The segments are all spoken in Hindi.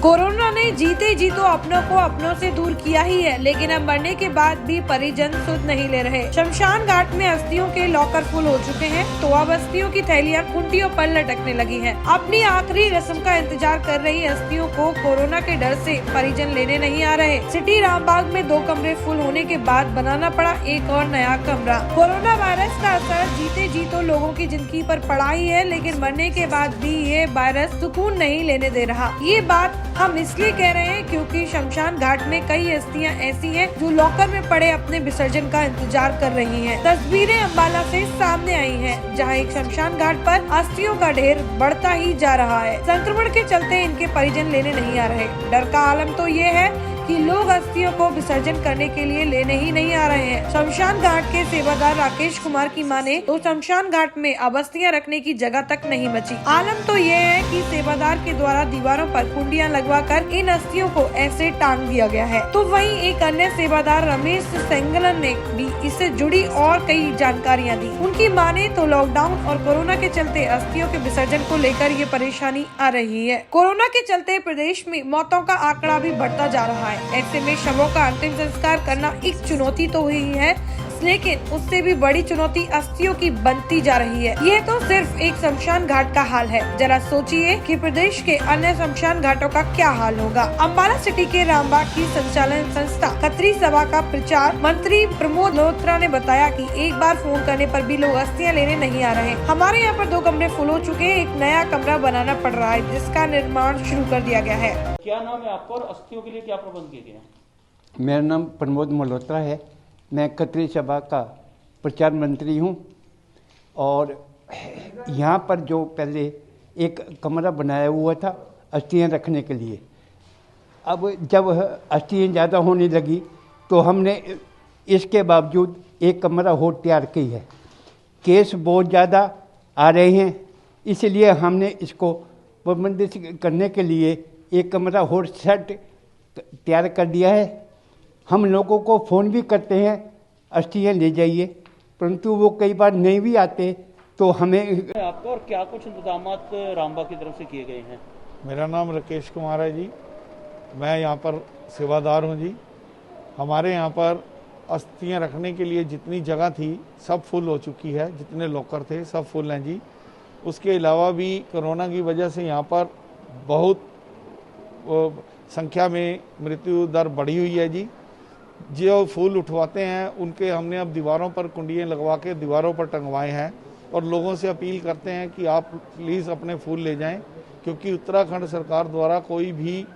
कोरोना ने जीते जी तो अपनों को अपनों से दूर किया ही है, लेकिन अब मरने के बाद भी परिजन सुध नहीं ले रहे। शमशान घाट में अस्थियों के लॉकर फुल हो चुके हैं, तो अब अस्थियों की थैलियां खूंटियों पर लटकने लगी हैं। अपनी आखिरी रस्म का इंतजार कर रही अस्थियों को कोरोना के डर से परिजन लेने नहीं आ रहे। सिटी रामबाग में 2 कमरे फुल होने के बाद बनाना पड़ा एक और नया कमरा। कोरोना वायरस का असर जीते जी तो लोगों की जिंदगी पर पड़ा ही है, लेकिन मरने के बाद भी ये वायरस सुकून नहीं लेने दे रहा। ये बात हम इसलिए कह रहे हैं क्योंकि शमशान घाट में कई अस्थियां ऐसी हैं जो लॉकर में पड़े अपने विसर्जन का इंतजार कर रही हैं। तस्वीरें अंबाला से सामने आई हैं, जहां एक शमशान घाट पर अस्थियों का ढेर बढ़ता ही जा रहा है। संक्रमण के चलते इनके परिजन लेने नहीं आ रहे। डर का आलम तो ये है कि लोग अस्थियों को विसर्जन करने के लिए लेने ही नहीं आ रहे हैं। शमशान घाट के सेवादार राकेश कुमार की माने तो शमशान घाट में अब अस्थियां रखने की जगह तक नहीं बची। आलम तो ये है कि सेवादार के द्वारा दीवारों पर कुंडियां लगवाकर इन अस्थियों को ऐसे टांग दिया गया है। तो वहीं एक अन्य सेवादार रमेश सेंगलन ने भी इससे जुड़ी और कई जानकारियाँ दी। उनकी माने तो लॉकडाउन और कोरोना के चलते अस्थियों के विसर्जन को लेकर ये परेशानी आ रही है। कोरोना के चलते प्रदेश में मौतों का आंकड़ा भी बढ़ता जा रहा है। ऐसे में शवों का अंतिम संस्कार करना एक चुनौती तो हुई है, लेकिन उससे भी बड़ी चुनौती अस्थियों की बनती जा रही है। ये तो सिर्फ एक शमशान घाट का हाल है, जरा सोचिए कि प्रदेश के अन्य शमशान घाटों का क्या हाल होगा। अंबाला सिटी के रामबाग की संचालन संस्था खत्री सभा का प्रचार मंत्री प्रमोद मल्होत्रा ने बताया कि एक बार फोन करने पर भी लोग अस्थियां लेने नहीं आ रहे। हमारे यहाँ पर 2 कमरे फुल हो चुके हैं, एक नया कमरा बनाना पड़ रहा है, जिसका निर्माण शुरू कर दिया गया है। क्या नाम है आपका और अस्थियों के लिए क्या प्रबंध किए गए हैं? मेरा नाम प्रमोद मल्होत्रा है। मैं खत्री सभा का प्रचार मंत्री हूँ और यहाँ पर जो पहले एक कमरा बनाया हुआ था अस्थियाँ रखने के लिए, अब जब अस्थियाँ ज़्यादा होने लगी तो हमने इसके बावजूद एक कमरा और तैयार की है। केस बहुत ज़्यादा आ रहे हैं, इसलिए हमने इसको प्रबंधित करने के लिए एक कमरा और सेट तैयार कर दिया है। हम लोगों को फ़ोन भी करते हैं अस्थियाँ ले जाइए, परंतु वो कई बार नहीं भी आते तो हमें आपको और क्या कुछ इंतजाम रामबाग की तरफ से किए गए हैं? मेरा नाम राकेश कुमार है जी, मैं यहाँ पर सेवादार हूँ जी। हमारे यहाँ पर अस्थियाँ रखने के लिए जितनी जगह थी सब फुल हो चुकी है, जितने लॉकर थे सब फुल हैं जी। उसके अलावा भी कोरोना की वजह से यहाँ पर बहुत संख्या में मृत्यु दर बढ़ी हुई है जी। जो फूल उठवाते हैं उनके हमने अब दीवारों पर कुंडियाँ लगवा के दीवारों पर टंगवाए हैं और लोगों से अपील करते हैं कि आप प्लीज़ अपने फूल ले जाएं, क्योंकि उत्तराखंड सरकार द्वारा कोई भी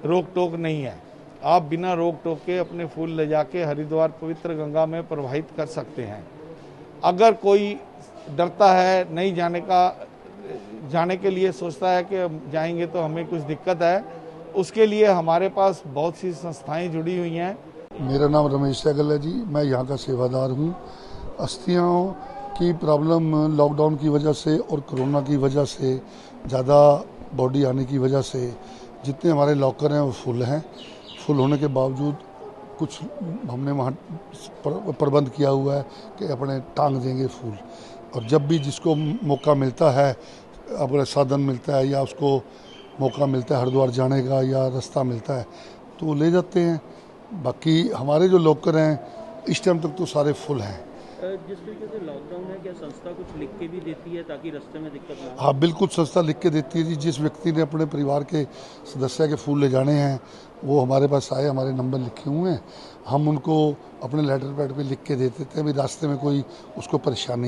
रोक टोक नहीं है। आप बिना रोक टोक के अपने फूल ले जाके हरिद्वार पवित्र गंगा में प्रवाहित कर सकते हैं। अगर कोई डरता है नहीं जाने के लिए सोचता है कि जाएंगे तो हमें कुछ दिक्कत है, उसके लिए हमारे पास बहुत सी संस्थाएं जुड़ी हुई हैं। मेरा नाम रमेश सहगल है जी, मैं यहाँ का सेवादार हूँ। अस्थियों की प्रॉब्लम लॉकडाउन की वजह से और कोरोना की वजह से ज़्यादा बॉडी आने की वजह से जितने हमारे लॉकर हैं वो फुल हैं। फुल होने के बावजूद कुछ हमने वहाँ प्रबंध किया हुआ है कि अपने टांग देंगे फूल, और जब भी जिसको मौका मिलता है, अगर साधन मिलता है या उसको मौका मिलता है हरिद्वार जाने का या रास्ता मिलता है तो वो ले जाते हैं। बाकी हमारे जो लॉकर हैं इस टाइम तक तो सारे फुल हैं। जिस तरीके से लॉकडाउन है, क्या संस्था कुछ लिख के भी देती है ताकि रास्ते में दिक्कत ना हो? हाँ बिल्कुल, संस्था लिख के देती है जी। जिस व्यक्ति ने अपने परिवार के सदस्य के फूल ले जाने हैं वो हमारे पास आए, हमारे नंबर लिखे हुए हैं, हम उनको अपने लेटर पैड पे लिख के दे देते हैं भी रास्ते में कोई उसको परेशानी